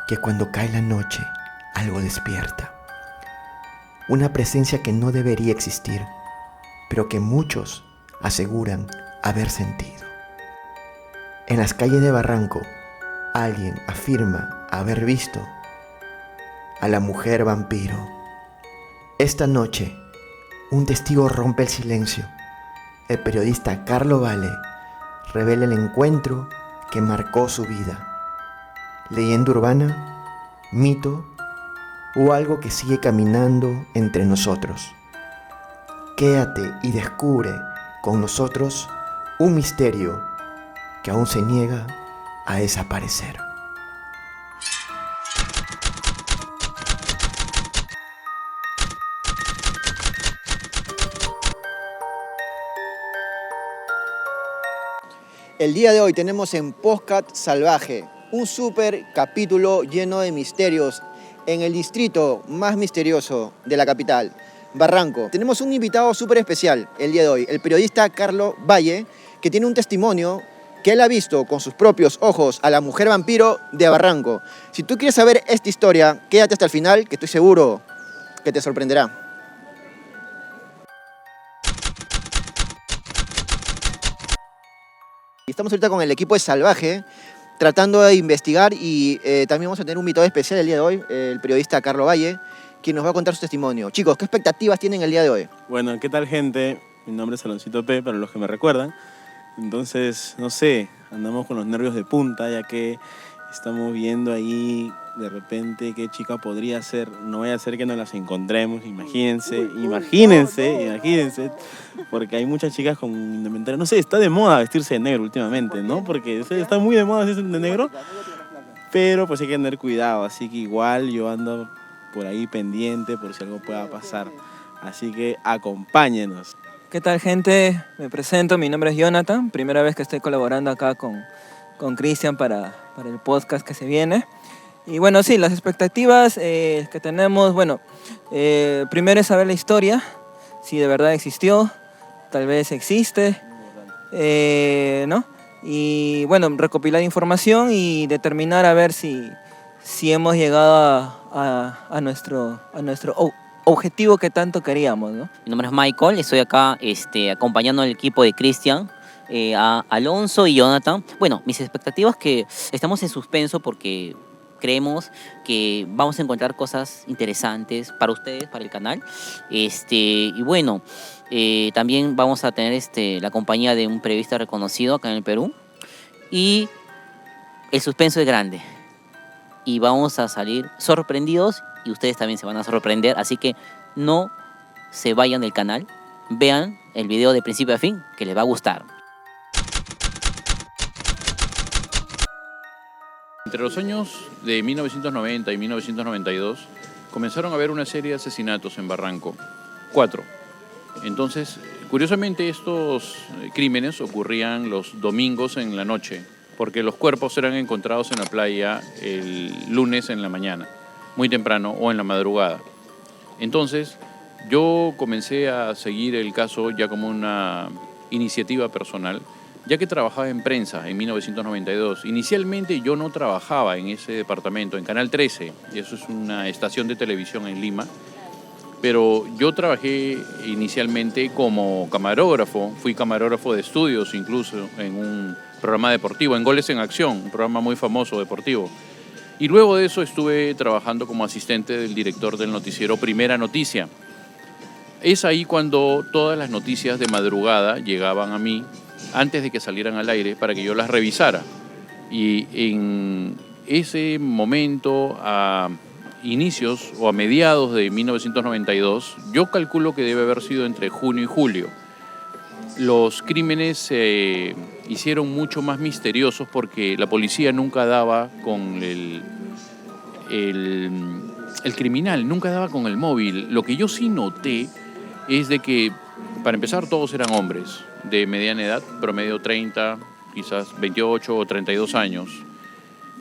que cuando cae la noche algo despierta. Una presencia que no debería existir, pero que muchos aseguran haber sentido. En las calles de Barranco, alguien afirma haber visto a la mujer vampiro. Esta noche, un testigo rompe el silencio. El periodista Carlo Valle revela el encuentro que marcó su vida. Leyenda urbana, mito o algo que sigue caminando entre nosotros. Quédate y descubre con nosotros un misterio que aún se niega a desaparecer. El día de hoy tenemos en Podcast Salvaje un súper capítulo lleno de misterios en el distrito más misterioso de la capital, Barranco. Tenemos un invitado súper especial el día de hoy, el periodista Carlo Valle, que tiene un testimonio que él ha visto con sus propios ojos a la mujer vampiro de Barranco. Si tú quieres saber esta historia, quédate hasta el final, que estoy seguro que te sorprenderá. Estamos ahorita con el equipo de Salvaje, tratando de investigar y también vamos a tener un invitado especial el día de hoy, el periodista Carlo Valle, quien nos va a contar su testimonio. Chicos, ¿qué expectativas tienen el día de hoy? Bueno, ¿qué tal, gente? Mi nombre es Aloncito P, para los que me recuerdan. Entonces, no sé, andamos con los nervios de punta, ya que estamos viendo ahí de repente qué chica podría ser. No vaya a ser que nos las encontremos, imagínense, porque hay muchas chicas con indumentaria. No sé, está de moda vestirse de negro últimamente, ¿no? Porque está muy de moda vestirse de negro, pero pues hay que tener cuidado, así que igual yo ando por ahí pendiente por si algo pueda pasar. Así que acompáñenos. ¿Qué tal, gente? Me presento, mi nombre es Jonathan, primera vez que estoy colaborando acá con Cristian para el podcast que se viene. Y bueno, sí, las expectativas que tenemos, bueno, primero es saber la historia, si de verdad existió, tal vez existe, ¿no? Y bueno, recopilar información y determinar a ver si hemos llegado a nuestro objetivo que tanto queríamos, ¿no? Mi nombre es Michael, estoy acá acompañando al equipo de Cristian, a Alonso y Jonathan. Bueno, mis expectativas que estamos en suspenso porque creemos que vamos a encontrar cosas interesantes para ustedes, para el canal. Y bueno, también vamos a tener la compañía de un periodista reconocido acá en el Perú. Y el suspenso es grande. Y vamos a salir sorprendidos y ustedes también se van a sorprender. Así que no se vayan del canal. Vean el video de principio a fin, que les va a gustar. Entre los años de 1990 y 1992 comenzaron a haber una serie de asesinatos en Barranco, 4. Entonces, curiosamente, estos crímenes ocurrían los domingos en la noche, porque los cuerpos eran encontrados en la playa el lunes en la mañana, muy temprano o en la madrugada. Entonces, yo comencé a seguir el caso ya como una iniciativa personal, ya que trabajaba en prensa en 1992. Inicialmente yo no trabajaba en ese departamento, en Canal 13, y eso es una estación de televisión en Lima, pero yo trabajé inicialmente como camarógrafo, fui camarógrafo de estudios incluso en un programa deportivo, en Goles en Acción, un programa muy famoso deportivo. Y luego de eso estuve trabajando como asistente del director del noticiero Primera Noticia. Es ahí cuando todas las noticias de madrugada llegaban a mí antes de que salieran al aire para que yo las revisara. Y en ese momento, a inicios o a mediados de 1992, yo calculo que debe haber sido entre junio y julio, los crímenes se hicieron mucho más misteriosos porque la policía nunca daba con el criminal, nunca daba con el móvil. Lo que yo sí noté es de que, para empezar, todos eran hombres de mediana edad, promedio 30, quizás 28 o 32 años.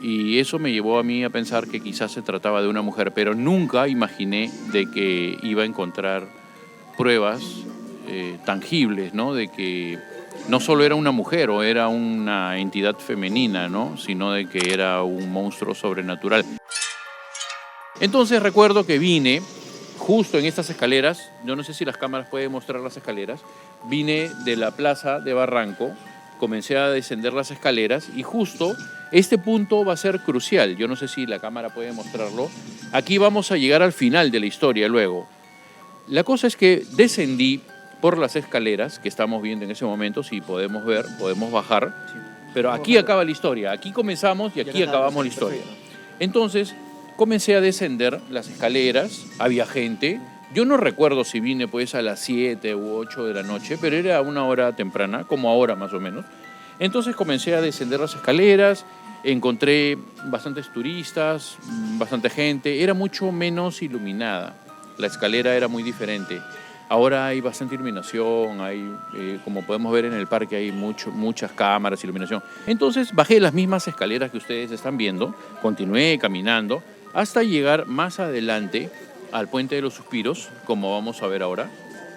Y eso me llevó a mí a pensar que quizás se trataba de una mujer, pero nunca imaginé de que iba a encontrar pruebas tangibles, ¿no? De que no solo era una mujer o era una entidad femenina, ¿no? Sino de que era un monstruo sobrenatural. Entonces recuerdo que vine justo en estas escaleras, yo no sé si las cámaras pueden mostrar las escaleras, vine de la plaza de Barranco, comencé a descender las escaleras y justo este punto va a ser crucial. Yo no sé si la cámara puede mostrarlo. Aquí vamos a llegar al final de la historia luego. La cosa es que descendí por las escaleras que estamos viendo en ese momento, si podemos ver, podemos bajar, pero aquí acaba la historia, aquí comenzamos y aquí acabamos la historia. Entonces comencé a descender las escaleras, había gente. Yo no recuerdo si vine pues a las 7 u 8 de la noche, pero era una hora temprana, como ahora más o menos. Entonces comencé a descender las escaleras, encontré bastantes turistas, bastante gente, era mucho menos iluminada. La escalera era muy diferente. Ahora hay bastante iluminación, como podemos ver en el parque, hay muchas cámaras, iluminación. Entonces bajé las mismas escaleras que ustedes están viendo, continué caminando hasta llegar más adelante al Puente de los Suspiros, como vamos a ver ahora.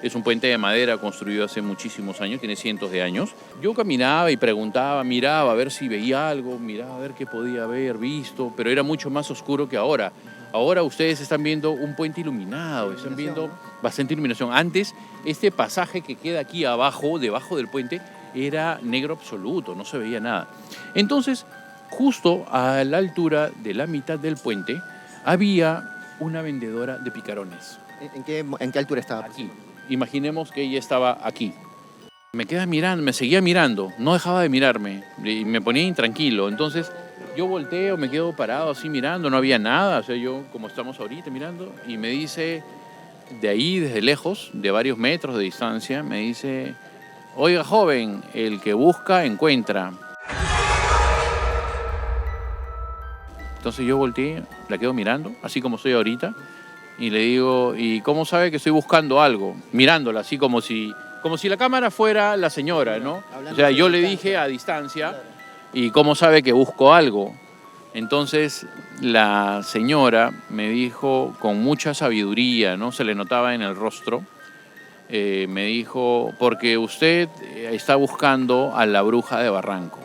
Es un puente de madera construido hace muchísimos años, tiene cientos de años. Yo caminaba y preguntaba, miraba a ver si veía algo, miraba a ver qué podía haber visto, pero era mucho más oscuro que ahora. Ahora ustedes están viendo un puente iluminado, están viendo bastante iluminación. Antes, este pasaje que queda aquí abajo, debajo del puente, era negro absoluto, no se veía nada. Entonces, justo a la altura de la mitad del puente, había una vendedora de picarones. ¿En qué altura estaba? Aquí. Imaginemos que ella estaba aquí. Me quedaba mirando, me seguía mirando, no dejaba de mirarme y me ponía intranquilo. Entonces yo volteo, me quedo parado así mirando, no había nada, o sea, yo como estamos ahorita mirando, y me dice, de ahí desde lejos, de varios metros de distancia, me dice, oiga joven, el que busca encuentra. Entonces yo volteé, la quedo mirando, así como estoy ahorita, y le digo, ¿y cómo sabe que estoy buscando algo? Mirándola, así como si la cámara fuera la señora, ¿no? O sea, yo le dije a distancia, ¿y cómo sabe que busco algo? Entonces la señora me dijo con mucha sabiduría, ¿no? Se le notaba en el rostro, me dijo, porque usted está buscando a la bruja de Barranco.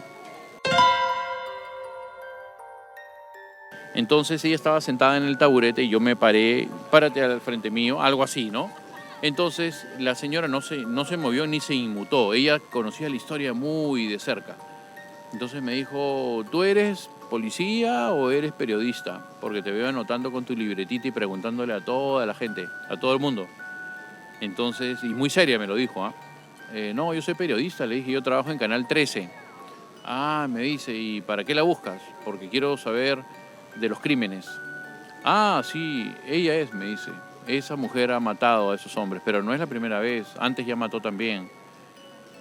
Entonces ella estaba sentada en el taburete y yo me paré, párate al frente mío, algo así, ¿no? Entonces la señora no se movió ni se inmutó, ella conocía la historia muy de cerca. Entonces me dijo, ¿tú eres policía o eres periodista? Porque te veo anotando con tu libretita y preguntándole a toda la gente, a todo el mundo. Entonces, y muy seria me lo dijo, ¿ah? No, yo soy periodista, le dije, yo trabajo en Canal 13. Ah, me dice, ¿y para qué la buscas? Porque quiero saber de los crímenes. Ah, sí, ella es, me dice. Esa mujer ha matado a esos hombres, pero no es la primera vez. Antes ya mató también.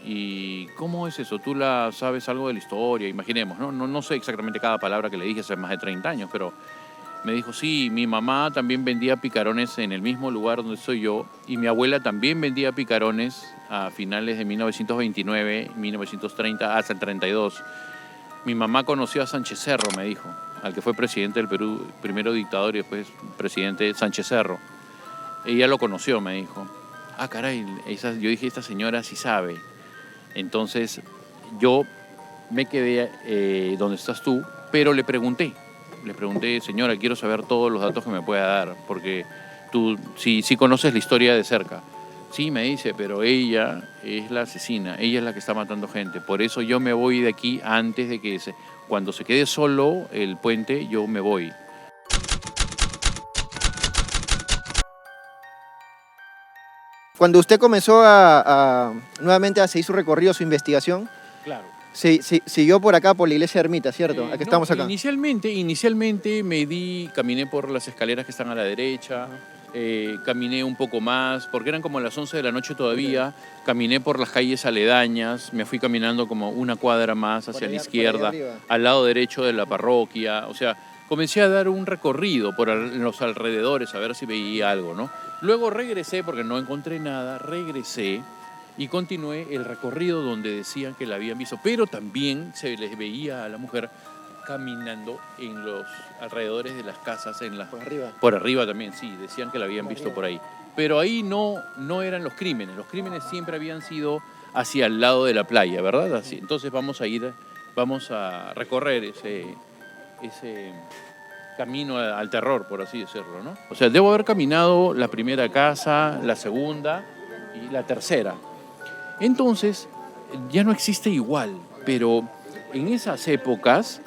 ¿Y cómo es eso? ¿Tú sabes algo de la historia? Imaginemos, ¿no? No sé exactamente cada palabra que le dije hace más de 30 años, pero me dijo, sí, mi mamá también vendía picarones en el mismo lugar donde soy yo, y mi abuela también vendía picarones a finales de 1929, 1930, hasta el 32. Mi mamá conoció a Sánchez Cerro, me dijo, al que fue presidente del Perú, primero dictador y después presidente Sánchez Cerro. Ella lo conoció, me dijo. Ah, caray, yo dije, esta señora sí sabe. Entonces yo me quedé donde estás tú, pero le pregunté, señora, quiero saber todos los datos que me pueda dar, porque tú sí conoces la historia de cerca. Sí, me dice, pero ella es la asesina, ella es la que está matando gente. Por eso yo me voy de aquí antes de que cuando se quede solo el puente, yo me voy. Cuando usted comenzó nuevamente a seguir su recorrido, su investigación, Claro. siguió por acá, por la iglesia Ermita, ¿cierto? Aquí estamos acá. Inicialmente caminé por las escaleras que están a la derecha, caminé un poco más, porque eran como las 11 de la noche todavía, caminé por las calles aledañas, me fui caminando como una cuadra más hacia la izquierda, al lado derecho de la parroquia, o sea, comencé a dar un recorrido por los alrededores a ver si veía algo, ¿no? Luego regresé, porque no encontré nada, regresé y continué el recorrido donde decían que la habían visto, pero también se les veía a la mujer caminando en los alrededores de las casas, Por arriba. Por arriba también, sí, decían que la habían visto por ahí. Pero ahí no eran los crímenes siempre habían sido hacia el lado de la playa, ¿verdad? Así. Entonces vamos a recorrer ese camino al terror, por así decirlo, ¿no? O sea, debo haber caminado la primera casa, la segunda y la tercera. Entonces, ya no existe igual, pero en esas épocas,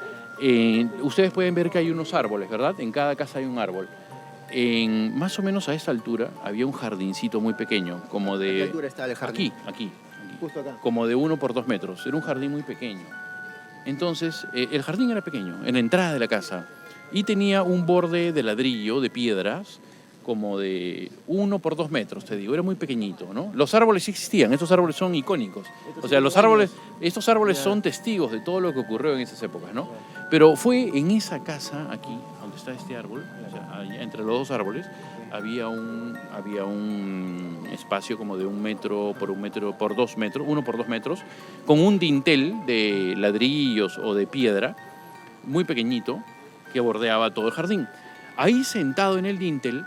ustedes pueden ver que hay unos árboles, ¿verdad? En cada casa hay un árbol. Más o menos a esta altura había un jardincito muy pequeño, como de... ¿A qué altura está el jardín? Aquí, Justo acá. como de 1 por 2 metros. Era un jardín muy pequeño. Entonces, el jardín era pequeño, en la entrada de la casa. Y tenía un borde de ladrillo, de piedras, como de 1 por 2 metros, te digo. Era muy pequeñito, ¿no? Los árboles sí existían, estos árboles son icónicos. O sea, estos árboles son testigos de todo lo que ocurrió en esas épocas, ¿no? Pero fue en esa casa, aquí, donde está este árbol, o sea, allá entre los dos árboles, había un espacio como de 1 metro por 2 metros, 1 por 2 metros, con un dintel de ladrillos o de piedra, muy pequeñito, que bordeaba todo el jardín. Ahí sentado en el dintel,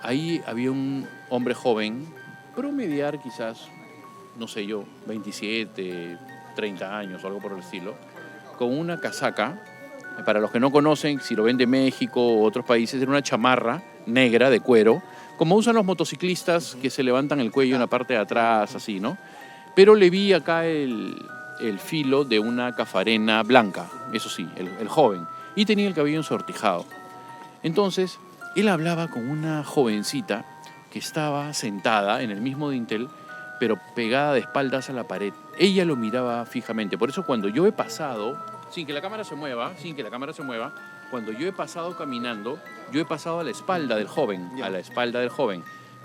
ahí había un hombre joven, promediar quizás, no sé yo, 27, 30 años o algo por el estilo, con una casaca. Para los que no conocen, si lo ven de México u otros países, era una chamarra negra de cuero, como usan los motociclistas que se levantan el cuello en la parte de atrás, así, ¿no? Pero le vi acá el filo de una cafarena blanca, eso sí, el joven, y tenía el cabello ensortijado. Entonces, él hablaba con una jovencita que estaba sentada en el mismo dintel, pero pegada de espaldas a la pared. Ella lo miraba fijamente. Por eso cuando yo he pasado, sin que la cámara se mueva, cuando yo he pasado caminando, yo he pasado a la espalda del joven,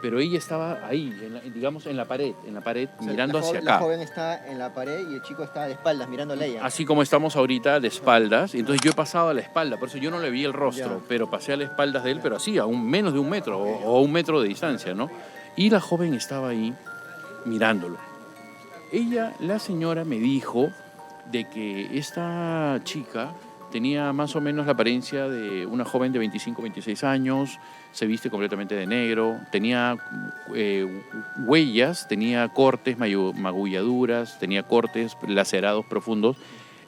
Pero ella estaba ahí, digamos, en la pared, O sea, mirando hacia La acá. joven está en la pared y el chico está de espaldas mirándole a ella. Así como estamos ahorita de espaldas, y entonces yo he pasado a la espalda, por eso yo no le vi el rostro, Ya. pero pasé a las espaldas de él, pero así, a menos de 1 metro o 1 metro de distancia, ¿no? Y la joven estaba ahí mirándolo. La señora me dijo de que esta chica tenía más o menos la apariencia de una joven de 25, 26 años, se viste completamente de negro, tenía huellas, tenía cortes, magulladuras, tenía cortes lacerados profundos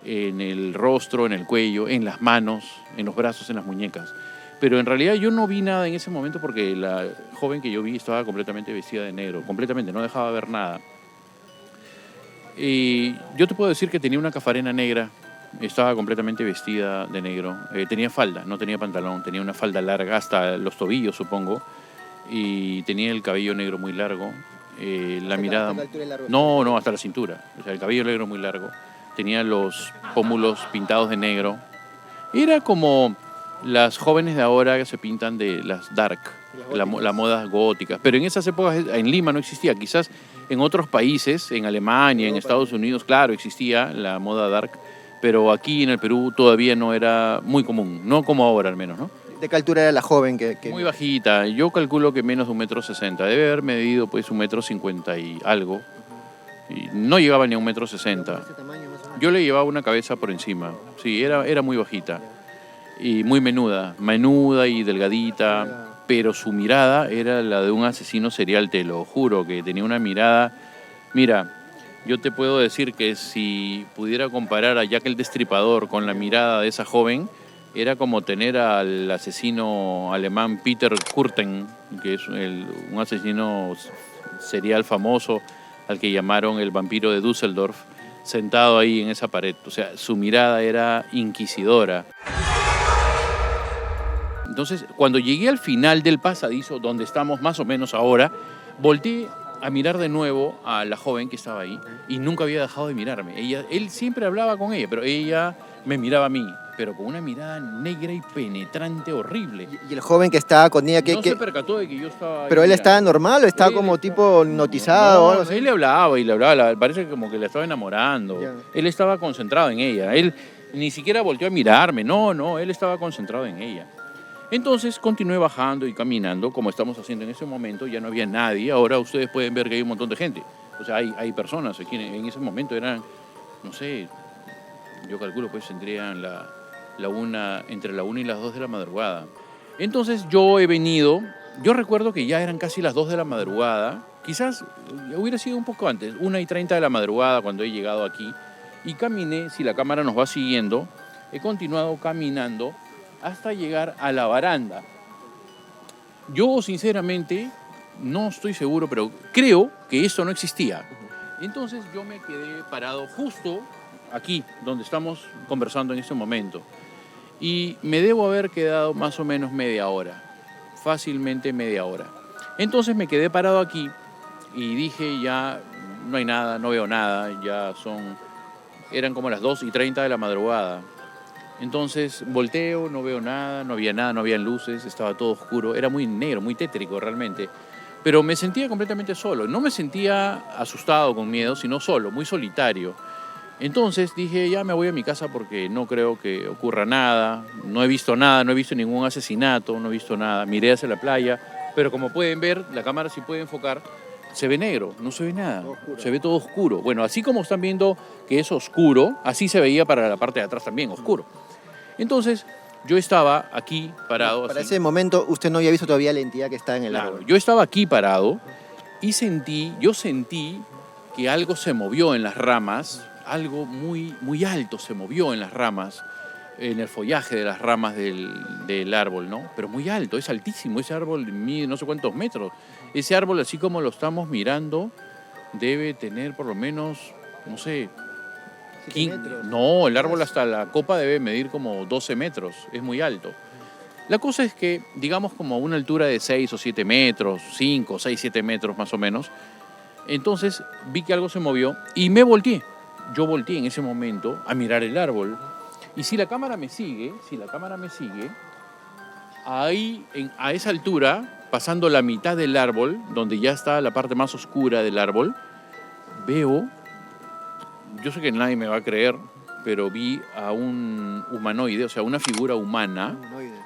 en el rostro, en el cuello, en las manos, en los brazos, en las muñecas. Pero en realidad yo no vi nada en ese momento porque la joven que yo vi estaba completamente vestida de negro, completamente, no dejaba ver nada. Y yo te puedo decir que tenía una cafarena negra, estaba completamente vestida de negro, tenía falda, no tenía pantalón, tenía una falda larga hasta los tobillos, supongo, y tenía el cabello negro muy largo, la mirada... ¿Hasta qué altura es largo? No, hasta la cintura, o sea, el cabello negro muy largo, tenía los pómulos pintados de negro. Era como las jóvenes de ahora que se pintan de las dark, la moda gótica, pero en esas épocas en Lima no existía, quizás en otros países, en Alemania, en Estados Unidos, claro, existía la moda dark, pero aquí en el Perú todavía no era muy común, no como ahora al menos, ¿no? ¿De qué altura era la joven que... Muy bajita, yo calculo que menos de 1,60 m, debe haber medido pues 1,50 m y algo, y no llegaba ni a 1,60 m. ¿Ese tamaño más o menos? Yo le llevaba una cabeza por encima, sí, era muy bajita y muy menuda y delgadita, pero su mirada era la de un asesino serial, te lo juro, que tenía una mirada... Mira, yo te puedo decir que si pudiera comparar a Jack el Destripador con la mirada de esa joven, era como tener al asesino alemán Peter Kürten, que es un asesino serial famoso, al que llamaron el vampiro de Düsseldorf, sentado ahí en esa pared. O sea, su mirada era inquisidora. Entonces, cuando llegué al final del pasadizo, donde estamos más o menos ahora, volteé a mirar de nuevo a la joven que estaba ahí y nunca había dejado de mirarme. Él siempre hablaba con ella, pero ella me miraba a mí, pero con una mirada negra y penetrante horrible. ¿Y el joven que estaba con ella, No se percató de que yo estaba ahí pero él mirando. estaba normal o estaba Él como estaba- tipo hipnotizado o algo No, así? él le hablaba, parece como que la estaba enamorando. Ya. Él estaba concentrado en ella, él ni siquiera volteó a mirarme, no, él estaba concentrado en ella. Entonces continué bajando y caminando, como estamos haciendo en ese momento, ya no había nadie, ahora ustedes pueden ver que hay un montón de gente, o sea, hay personas aquí, en ese momento eran, no sé, yo calculo pues tendrían entre la 1 y las 2 de la madrugada. Entonces yo recuerdo que ya eran casi las 2 de la madrugada, quizás hubiera sido un poco antes, 1:30 de la madrugada cuando he llegado aquí, y caminé, si la cámara nos va siguiendo, he continuado caminando hasta llegar a la baranda. Yo sinceramente no estoy seguro, pero creo que esto no existía. Entonces yo me quedé parado justo aquí, donde estamos conversando en este momento. Y me debo haber quedado más o menos media hora, fácilmente media hora. Entonces me quedé parado aquí y dije, ya no hay nada, no veo nada, eran como las 2:30 de la madrugada. Entonces volteo, no veo nada, no había luces, estaba todo oscuro, era muy negro, muy tétrico realmente. Pero me sentía completamente solo, no me sentía asustado con miedo, sino solo, muy solitario. Entonces dije, ya me voy a mi casa porque no creo que ocurra nada, no he visto nada, no he visto ningún asesinato, no he visto nada. Miré hacia la playa, pero como pueden ver, la cámara sí puede enfocar, se ve negro, no se ve nada, se ve todo oscuro. Bueno, así como están viendo que es oscuro, así se veía para la parte de atrás también, oscuro. Entonces yo estaba aquí parado. Para así. ese momento usted no había visto todavía la entidad que está en el Claro, árbol. yo estaba aquí parado y yo sentí que algo se movió en las ramas, algo muy, muy alto se movió en las ramas, en el follaje de las ramas del árbol, ¿no? Pero muy alto, es altísimo, ese árbol mide no sé cuántos metros. Ese árbol, así como lo estamos mirando, debe tener por lo menos, no sé, 7 metros. No, el árbol hasta la copa debe medir como 12 metros, es muy alto. La cosa es que, digamos, como a una altura de 6 o 7 metros, 5, 6, 7 metros más o menos, entonces vi que algo se movió y me volteé. Yo volteé en ese momento a mirar el árbol. Y si la cámara me sigue, ahí a esa altura, pasando la mitad del árbol, donde ya está la parte más oscura del árbol, veo, yo sé que nadie me va a creer, pero vi a un humanoide, o sea, una figura humana,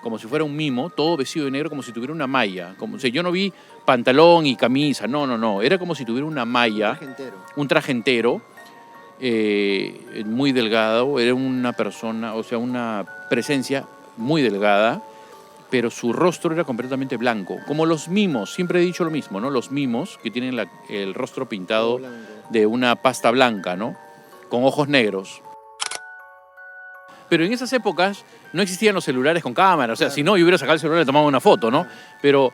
como si fuera un mimo, todo vestido de negro, como si tuviera una malla. O sea, yo no vi pantalón y camisa, no. Era como si tuviera una malla, un traje entero, muy delgado. Era una persona, o sea, una presencia muy delgada, pero su rostro era completamente blanco. Como los mimos, siempre he dicho lo mismo, ¿no? Los mimos que tienen el rostro pintado de una pasta blanca, ¿no? Con ojos negros. Pero en esas épocas no existían los celulares con cámara, o sea, si no, yo hubiera sacado el celular y tomado una foto, ¿no? Pero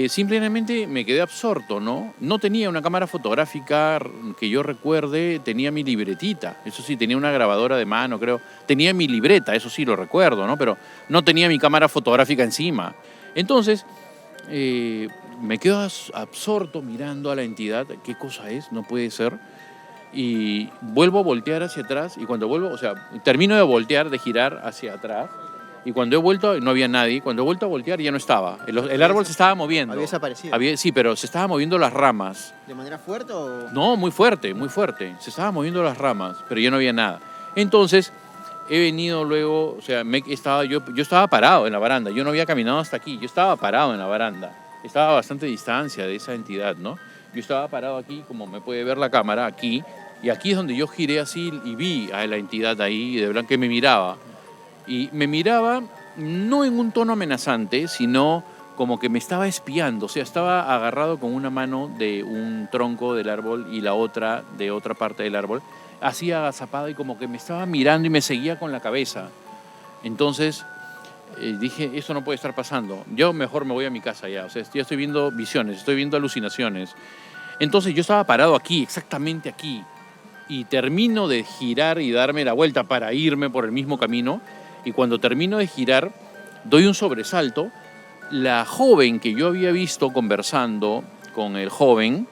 simplemente me quedé absorto, ¿no? No tenía una cámara fotográfica que yo recuerde, tenía mi libretita, eso sí, tenía una grabadora de mano, creo. Tenía mi libreta, eso sí lo recuerdo, ¿no? Pero no tenía mi cámara fotográfica encima. Entonces, me quedo absorto mirando a la entidad, ¿qué cosa es? No puede ser. Y vuelvo a voltear hacia atrás y cuando vuelvo, o sea, termino de voltear, de girar hacia atrás y cuando he vuelto no había nadie, cuando he vuelto a voltear ya no estaba, el árbol se estaba moviendo. Había desaparecido. Sí, pero se estaban moviendo las ramas. ¿De manera fuerte o...? No, muy fuerte, se estaban moviendo las ramas, pero ya no había nada. Entonces he venido luego, o sea, yo estaba parado en la baranda, yo no había caminado hasta aquí, yo estaba parado en la baranda, estaba a bastante distancia de esa entidad, ¿no? Yo estaba parado aquí, como me puede ver la cámara, aquí. Y aquí es donde yo giré así y vi a la entidad ahí de blanco que me miraba. Y me miraba no en un tono amenazante, sino como que me estaba espiando. O sea, estaba agarrado con una mano de un tronco del árbol y la otra de otra parte del árbol. Así agazapada y como que me estaba mirando y me seguía con la cabeza. Entonces dije, esto no puede estar pasando. Yo mejor me voy a mi casa ya. O sea, yo estoy viendo visiones, estoy viendo alucinaciones. Entonces yo estaba parado aquí, exactamente aquí. Y termino de girar y darme la vuelta para irme por el mismo camino. Y cuando termino de girar, doy un sobresalto. La joven que yo había visto conversando con el joven,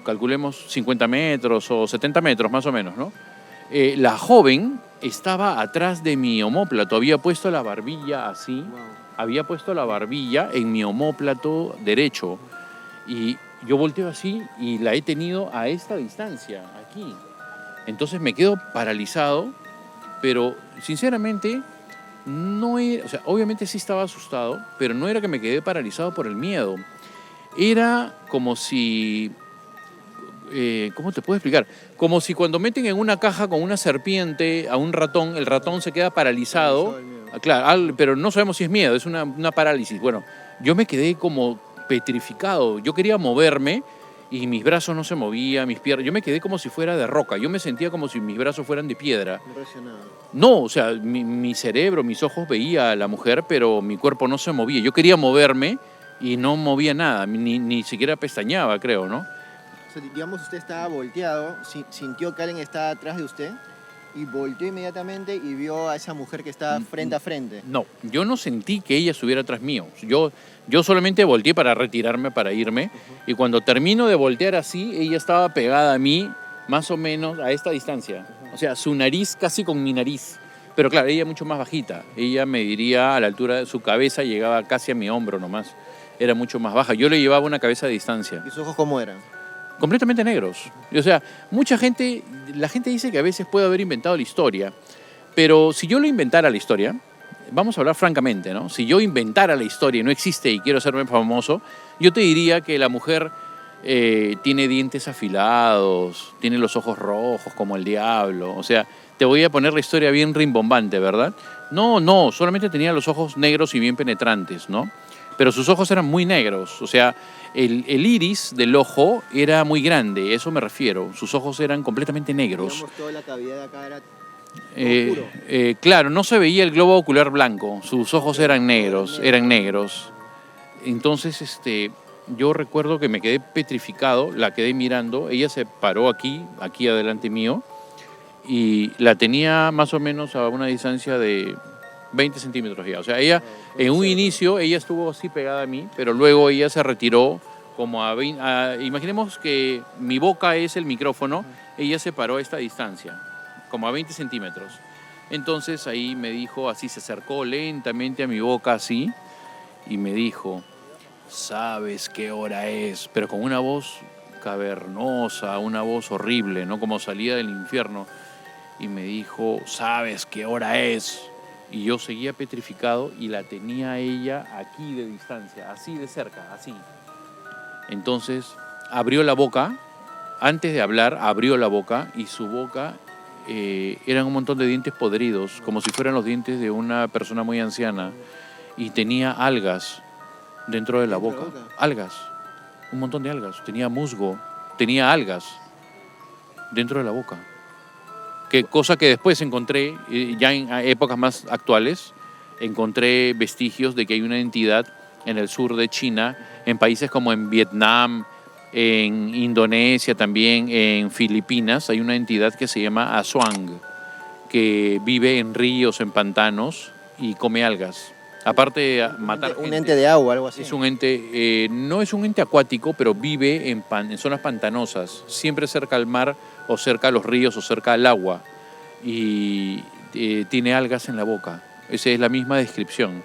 calculemos 50 metros o 70 metros más o menos, ¿no? La joven estaba atrás de mi omóplato, había puesto la barbilla así, había puesto la barbilla en mi omóplato derecho. Y yo volteo así y la he tenido a esta distancia, aquí. Entonces me quedo paralizado, pero sinceramente no era, o sea, obviamente sí estaba asustado, pero no era que me quedé paralizado por el miedo. Era como si, ¿cómo te puedo explicar? Como si cuando meten en una caja con una serpiente a un ratón, el ratón se queda paralizado. Claro, pero no sabemos si es miedo, es una parálisis. Bueno, yo me quedé como petrificado. Yo quería moverme y mis brazos no se movían, mis piernas, yo me quedé como si fuera de roca, yo me sentía como si mis brazos fueran de piedra. Impresionado. No, o sea, mi cerebro, mis ojos veía a la mujer, pero mi cuerpo no se movía. Yo quería moverme y no movía nada, ni siquiera pestañeaba, creo, ¿no? O sea, digamos, usted estaba volteado, sintió que alguien estaba atrás de usted y volteó inmediatamente y vio a esa mujer que estaba frente a frente. No, yo no sentí que ella estuviera atrás mío. Yo solamente volteé para retirarme, para irme, y cuando termino de voltear así, ella estaba pegada a mí, más o menos a esta distancia. O sea, su nariz casi con mi nariz. Pero claro, ella mucho más bajita. Ella me diría a la altura de su cabeza, llegaba casi a mi hombro nomás. Era mucho más baja. Yo le llevaba una cabeza de distancia. ¿Y sus ojos cómo eran? Completamente negros. O sea, la gente dice que a veces puede haber inventado la historia, pero si yo lo inventara la historia, vamos a hablar francamente, ¿no? Si yo inventara la historia y no existe y quiero hacerme famoso, yo te diría que la mujer tiene dientes afilados, tiene los ojos rojos como el diablo, o sea, te voy a poner la historia bien rimbombante, ¿verdad? No, solamente tenía los ojos negros y bien penetrantes, ¿no? Pero sus ojos eran muy negros, o sea, el iris del ojo era muy grande, eso me refiero. Sus ojos eran completamente negros. Digamos, toda la cavidad de acá era oscuro. Claro, no se veía el globo ocular blanco, sus ojos eran negros. Entonces, yo recuerdo que me quedé petrificado, la quedé mirando, ella se paró aquí adelante mío, y la tenía más o menos a una distancia de 20 centímetros ya. O sea, ella, en un inicio, ella estuvo así pegada a mí, pero luego ella se retiró como imaginemos que mi boca es el micrófono, ella se paró a esta distancia, como a 20 centímetros. Entonces ahí me dijo, así se acercó lentamente a mi boca así, y me dijo, ¿sabes qué hora es? Pero con una voz cavernosa, una voz horrible, ¿no? Como salida del infierno. Y me dijo, ¿sabes qué hora es? Y yo seguía petrificado y la tenía a ella aquí de distancia, así de cerca, así. Entonces abrió la boca, antes de hablar abrió la boca, y su boca eran un montón de dientes podridos, como si fueran los dientes de una persona muy anciana, y tenía algas dentro de la boca. Algas, un montón de algas, tenía musgo, tenía algas dentro de la boca. Cosa que después encontré, ya en épocas más actuales, encontré vestigios de que hay una entidad en el sur de China, en países como en Vietnam, en Indonesia también, en Filipinas, hay una entidad que se llama Aswang, que vive en ríos, en pantanos y come algas. Aparte de matar un ente de agua, algo así. Es un ente, no es un ente acuático, pero vive en zonas pantanosas, siempre cerca al mar o cerca a los ríos o cerca al agua, y tiene algas en la boca. Esa es la misma descripción.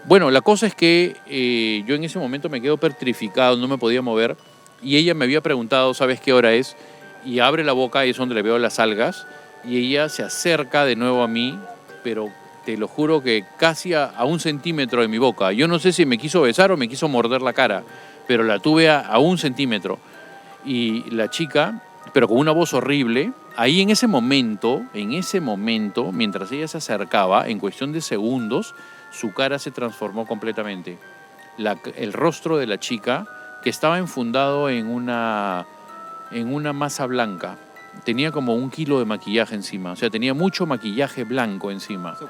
Bueno, la cosa es que yo en ese momento me quedo petrificado, no me podía mover, y ella me había preguntado, ¿sabes qué hora es? Y abre la boca, y es donde le veo las algas, y ella se acerca de nuevo a mí, pero te lo juro que casi a 1 centímetro de mi boca. Yo no sé si me quiso besar o me quiso morder la cara, pero la tuve a 1 centímetro. Y la chica, pero con una voz horrible, ahí en ese momento, mientras ella se acercaba, en cuestión de segundos, su cara se transformó completamente. El rostro de la chica, que estaba enfundado en una masa blanca, tenía como 1 kilo de maquillaje encima, o sea, tenía mucho maquillaje blanco encima. O sea,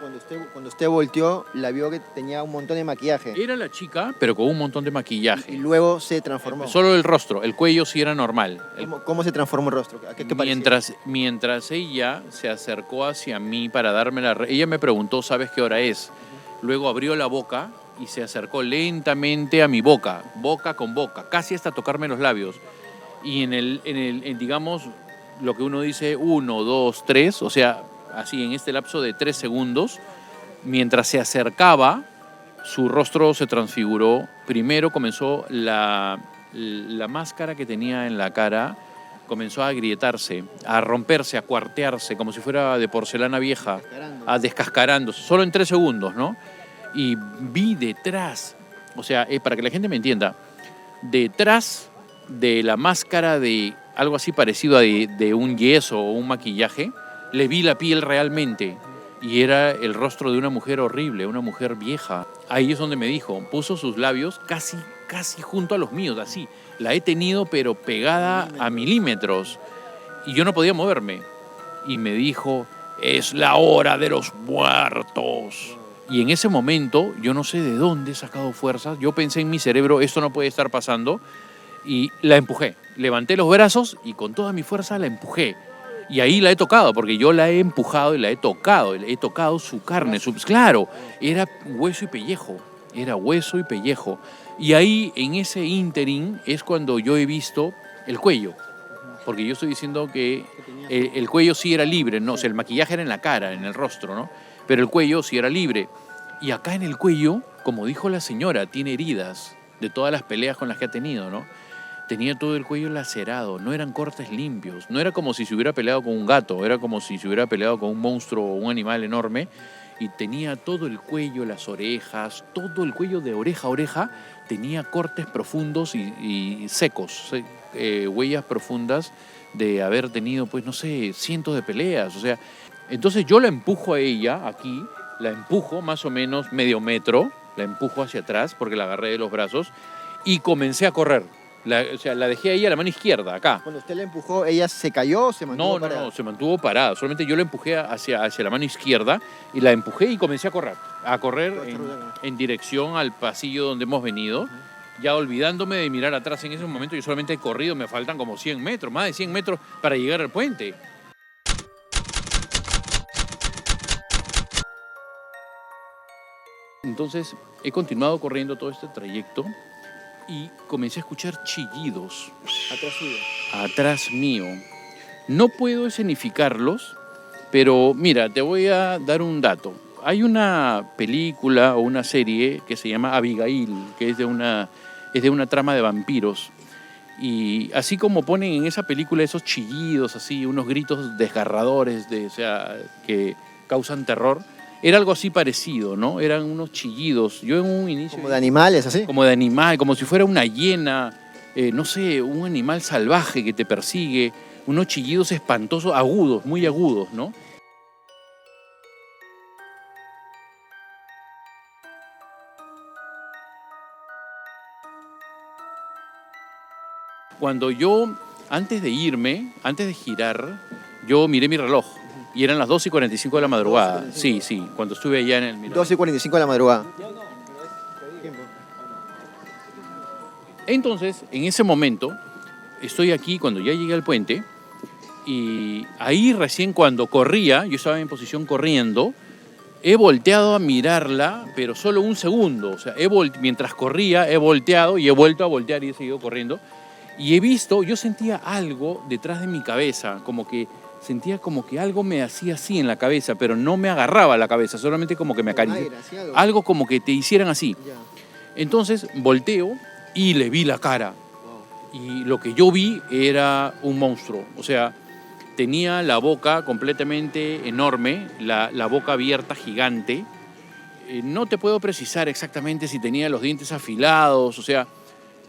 cuando usted volteó, la vio que tenía un montón de maquillaje. Era la chica, pero con un montón de maquillaje. Y luego se transformó. Solo el rostro, el cuello sí era normal. ¿Cómo se transformó el rostro? ¿A qué parecía? Mientras ella se acercó hacia mí para darme ella me preguntó, ¿sabes qué hora es? Luego abrió la boca y se acercó lentamente a mi boca, boca con boca, casi hasta tocarme los labios. Y digamos, lo que uno dice 1, 2, 3, o sea, así en este lapso de 3 segundos, mientras se acercaba, su rostro se transfiguró. Primero comenzó la máscara que tenía en la cara, comenzó a agrietarse, a romperse, a cuartearse, como si fuera de porcelana vieja, a descascarándose, solo en 3 segundos, ¿no? Y vi detrás, o sea, para que la gente me entienda, detrás de la máscara de algo así parecido a de un yeso o un maquillaje, le vi la piel realmente, y era el rostro de una mujer horrible, una mujer vieja. Ahí es donde me dijo, puso sus labios casi junto a los míos, así, la he tenido pero pegada a milímetros y yo no podía moverme. Y me dijo, es la hora de los muertos. Y en ese momento, yo no sé de dónde he sacado fuerzas, yo pensé en mi cerebro, esto no puede estar pasando, y la empujé. Levanté los brazos y con toda mi fuerza la empujé. Y ahí la he tocado, porque yo la he empujado y la he tocado su carne. Claro, era hueso y pellejo, era hueso y pellejo. Y ahí, en ese ínterin, es cuando yo he visto el cuello. Porque yo estoy diciendo que el cuello sí era libre, ¿no? O sea, el maquillaje era en la cara, en el rostro, ¿no? Pero el cuello sí era libre. Y acá en el cuello, como dijo la señora, tiene heridas de todas las peleas con las que ha tenido, ¿no? Tenía todo el cuello lacerado, no eran cortes limpios, no era como si se hubiera peleado con un gato, era como si se hubiera peleado con un monstruo o un animal enorme, y tenía todo el cuello, las orejas, todo el cuello de oreja a oreja, tenía cortes profundos y secos, huellas profundas de haber tenido, pues no sé, cientos de peleas, o sea, entonces yo la empujo a ella aquí, la empujo más o menos medio metro, la empujo hacia atrás porque la agarré de los brazos y comencé a correr. O sea, la dejé ahí a la mano izquierda, acá. Cuando usted la empujó, ¿ella se cayó o se mantuvo parada? No, se mantuvo parada. Solamente yo la empujé hacia la mano izquierda y la empujé y comencé a correr en dirección al pasillo donde hemos venido, ya olvidándome de mirar atrás. En ese momento yo solamente he corrido, me faltan como 100 metros, más de 100 metros para llegar al puente. Entonces he continuado corriendo todo este trayecto y comencé a escuchar chillidos Atrás suyo. atrás mío. No puedo escenificarlos, pero mira, te voy a dar un dato. Hay una película o una serie que se llama Abigail, que es de una trama de vampiros. Y así como ponen en esa película esos chillidos, así, unos gritos desgarradores, o sea, que causan terror, era algo así parecido, ¿no? Eran unos chillidos. Yo en un inicio... Como de animales, así. Como de animal, como si fuera una hiena, no sé, un animal salvaje que te persigue, unos chillidos espantosos, agudos, muy agudos, ¿no? Cuando yo, antes de irme, antes de girar, yo miré mi reloj y eran las 2:45 de la madrugada. 2:45. Sí, sí, cuando estuve allá en el mirador. 12:45 de la madrugada. Entonces, en ese momento, estoy aquí cuando ya llegué al puente y ahí recién cuando corría, yo estaba en posición corriendo, he volteado a mirarla, pero solo un segundo. O sea, mientras corría, he volteado y he vuelto a voltear y he seguido corriendo. Y he visto, yo sentía algo detrás de mi cabeza, sentía como que algo me hacía así en la cabeza, pero no me agarraba la cabeza, solamente como que me acariciaba. Algo como que te hicieran así. Ya. Entonces volteo y le vi la cara. Y lo que yo vi era un monstruo. O sea, tenía la boca completamente enorme, la boca abierta, gigante. No te puedo precisar exactamente si tenía los dientes afilados, o sea,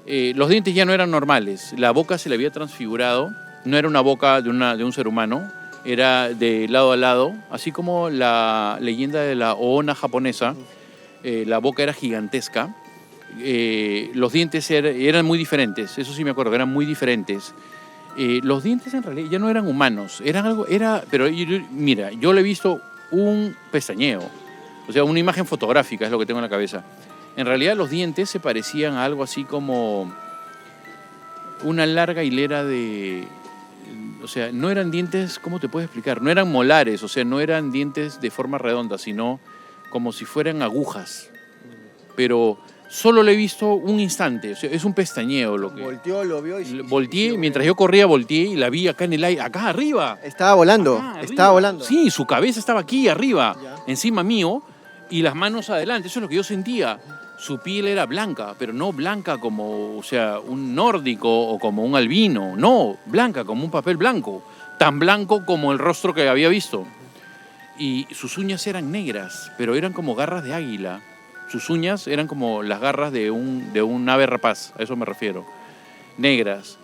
los dientes ya no eran normales. La boca se le había transfigurado. No era una boca de un ser humano, era de lado a lado, así como la leyenda de la Oona japonesa. La boca era gigantesca. Los dientes eran muy diferentes, eso sí me acuerdo, eran muy diferentes. Los dientes en realidad ya no eran humanos, pero mira, yo le he visto un pestañeo, o sea, una imagen fotográfica es lo que tengo en la cabeza. En realidad los dientes se parecían a algo así como una larga hilera de... O sea, no eran dientes, ¿cómo te puedo explicar? No eran molares, o sea, no eran dientes de forma redonda, sino como si fueran agujas. Pero solo lo he visto un instante, o sea, es un pestañeo lo que... Volteó, lo vio y... Volteé, mientras yo corría, volteé y la vi acá en el aire, acá arriba. Estaba volando, Acá, estaba arriba. volando. Sí, su cabeza estaba aquí arriba, Ya. encima mío, y las manos adelante, eso es lo que yo sentía. Su piel era blanca, pero no blanca como, o sea, un nórdico o como un albino, no, blanca como un papel blanco, tan blanco como el rostro que había visto. Y sus uñas eran negras, pero eran como garras de águila. Sus uñas eran como las garras de un ave rapaz, a eso me refiero, negras.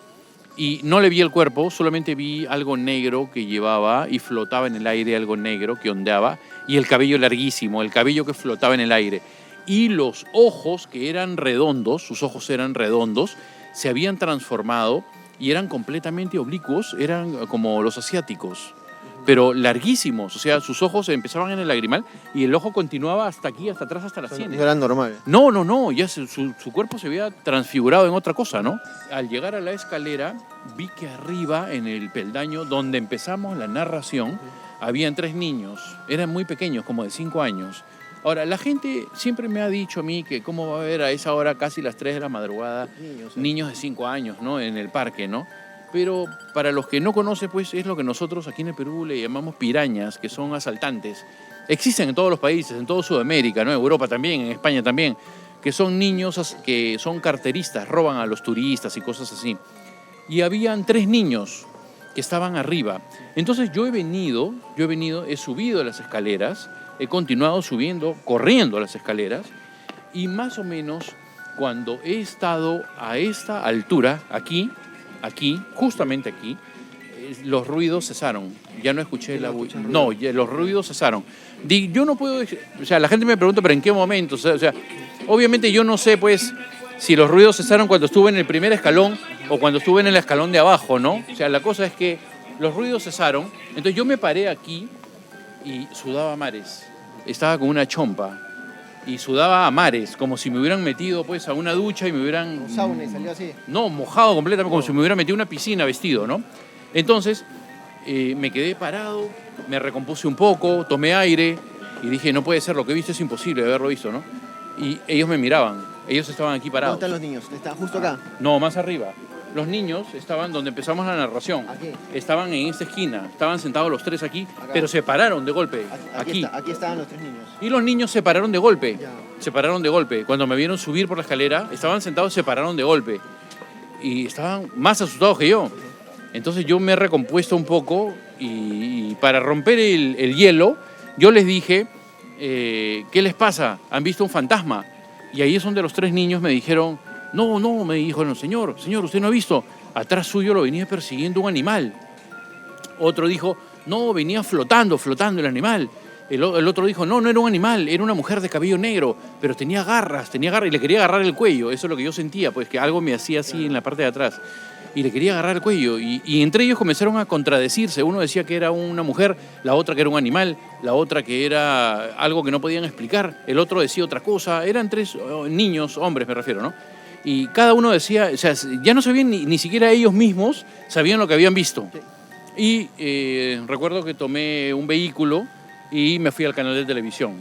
Y no le vi el cuerpo, solamente vi algo negro que llevaba y flotaba en el aire, algo negro que ondeaba, y el cabello larguísimo, el cabello que flotaba en el aire. Y los ojos que eran redondos, sus ojos eran redondos, se habían transformado y eran completamente oblicuos, eran como los asiáticos, pero larguísimos. O sea, sus ojos empezaban en el lagrimal y el ojo continuaba hasta aquí, hasta atrás, hasta las No sienes. eran normales. No, ya su cuerpo se había transfigurado en otra cosa, ¿no? Al llegar a la escalera, vi que arriba, en el peldaño donde empezamos la narración, habían 3 niños. Eran muy pequeños, como de 5 años. Ahora, la gente siempre me ha dicho a mí que cómo va a haber a esa hora, casi las 3 de la madrugada, niños de 5 años, ¿no? En el parque, ¿no? Pero para los que no conocen, pues es lo que nosotros aquí en el Perú le llamamos pirañas, que son asaltantes. Existen en todos los países, en toda Sudamérica, ¿no? En Europa también, en España también, que son niños que son carteristas, roban a los turistas y cosas así. Y habían 3 niños que estaban arriba. Entonces yo he venido, he subido las escaleras, he continuado subiendo, corriendo las escaleras, y más o menos cuando he estado a esta altura, aquí, justamente aquí, los ruidos cesaron. Ya no escuché la bulla. No, los ruidos cesaron. Yo no puedo, o sea, la gente me pregunta, pero ¿en qué momento? O sea, obviamente yo no sé, pues, si los ruidos cesaron cuando estuve en el primer escalón o cuando estuve en el escalón de abajo, ¿no? O sea, la cosa es que los ruidos cesaron. Entonces yo me paré aquí y sudaba a mares. Estaba con una chompa y sudaba a mares, como si me hubieran metido, pues, a una ducha y me hubieran... Un sauna y salió así. No, mojado completamente, como si me hubiera metido en una piscina vestido, ¿no? Entonces, me quedé parado, me recompuse un poco, tomé aire y dije, no puede ser, lo que he visto es imposible haberlo visto, ¿no? Y ellos me miraban, ellos estaban aquí parados. ¿Dónde están los niños? ¿Están justo acá? No, más arriba. Los niños estaban donde empezamos la narración. Aquí. Estaban en esta esquina, estaban sentados los 3 aquí, Acá. pero se pararon de golpe. Aquí. Aquí estaban los 3 niños. Y los niños se pararon de golpe. Ya. Se pararon de golpe. Cuando me vieron subir por la escalera, estaban sentados, se pararon de golpe. Y estaban más asustados que yo. Entonces yo me he recompuesto un poco y para romper el hielo, yo les dije, ¿qué les pasa? ¿Han visto un fantasma? Y ahí es donde los 3 niños me dijeron, no, me dijo, señor, usted no ha visto. Atrás suyo lo venía persiguiendo un animal. Otro dijo, no, venía flotando el animal. El otro dijo, no era un animal, era una mujer de cabello negro, pero tenía garras y le quería agarrar el cuello. Eso es lo que yo sentía, pues que algo me hacía así en la parte de atrás. Y le quería agarrar el cuello. Y entre ellos comenzaron a contradecirse. Uno decía que era una mujer, la otra que era un animal, la otra que era algo que no podían explicar. El otro decía otra cosa. Eran 3 niños, hombres me refiero, ¿no? Y cada uno decía, o sea, ya no sabían ni siquiera ellos mismos, sabían lo que habían visto. Y recuerdo que tomé un vehículo y me fui al canal de televisión.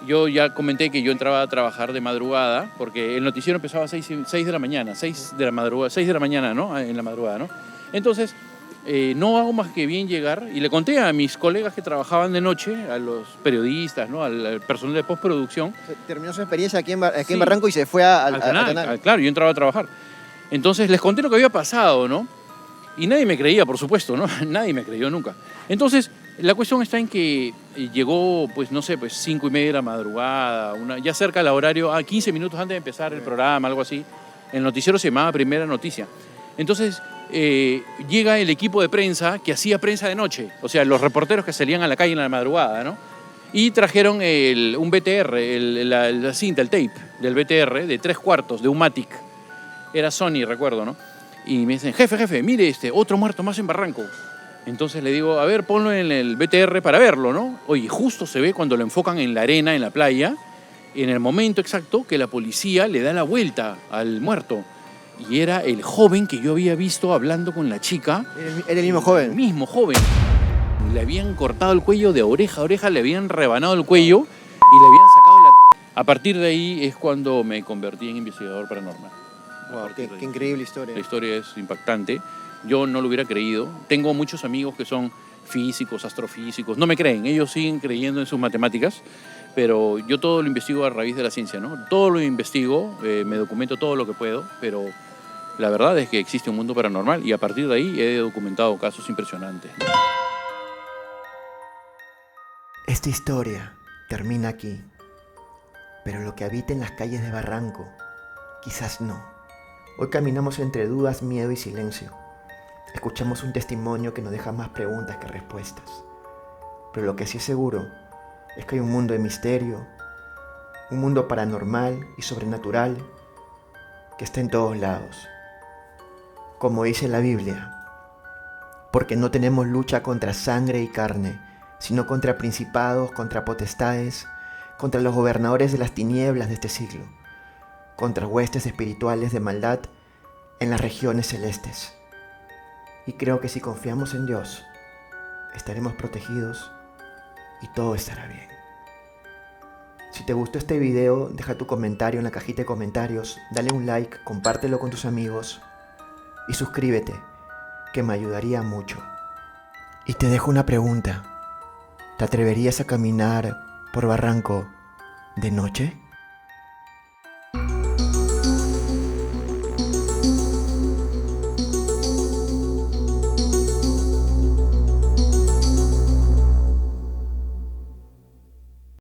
Yo ya comenté que yo entraba a trabajar de madrugada, porque el noticiero empezaba a 6 de la mañana, 6 de la mañana, ¿no? En la madrugada, ¿no? Entonces, no hago más que bien llegar, y le conté a mis colegas que trabajaban de noche, a los periodistas, ¿no? Al personal de postproducción. Terminó su experiencia aquí en Sí. Barranco y se fue al canal. canal. Claro, yo entraba a trabajar. Entonces les conté lo que había pasado, ¿no? Y nadie me creía, por supuesto, ¿no? Nadie me creyó nunca. Entonces, la cuestión está en que llegó, pues, no sé, pues 5:30 de la madrugada, ya cerca del horario, 15 minutos antes de empezar el programa, algo así. El noticiero se llamaba Primera Noticia. Entonces, llega el equipo de prensa que hacía prensa de noche, o sea, los reporteros que salían a la calle en la madrugada, ¿no? Y trajeron un BTR, la cinta, el tape del BTR de 3/4 de un Matic. Era Sony, recuerdo, ¿no? Y me dicen, jefe, mire, otro muerto más en Barranco. Entonces le digo, a ver, ponlo en el BTR para verlo, ¿no? Oye, justo se ve cuando lo enfocan en la arena, en la playa, en el momento exacto que la policía le da la vuelta al muerto. Y era el joven que yo había visto hablando con la chica. Era el mismo joven. El mismo joven. Le habían cortado el cuello de oreja a oreja, le habían rebanado el cuello y le habían sacado la... A partir de ahí es cuando me convertí en investigador paranormal. Wow, qué increíble historia. La historia es impactante. Yo no lo hubiera creído. Tengo muchos amigos que son físicos, astrofísicos. No me creen, ellos siguen creyendo en sus matemáticas, pero yo todo lo investigo a raíz de la ciencia, ¿no? Todo lo investigo, me documento todo lo que puedo, pero la verdad es que existe un mundo paranormal y a partir de ahí he documentado casos impresionantes. Esta historia termina aquí, pero lo que habita en las calles de Barranco, quizás no. Hoy caminamos entre dudas, miedo y silencio. Escuchamos un testimonio que nos deja más preguntas que respuestas. Pero lo que sí es seguro es que hay un mundo de misterio, un mundo paranormal y sobrenatural que está en todos lados. Como dice la Biblia, porque no tenemos lucha contra sangre y carne, sino contra principados, contra potestades, contra los gobernadores de las tinieblas de este siglo, contra huestes espirituales de maldad en las regiones celestes. Y creo que si confiamos en Dios, estaremos protegidos y todo estará bien. Si te gustó este video, deja tu comentario en la cajita de comentarios, dale un like, compártelo con tus amigos y suscríbete, que me ayudaría mucho. Y te dejo una pregunta. ¿Te atreverías a caminar por Barranco de noche?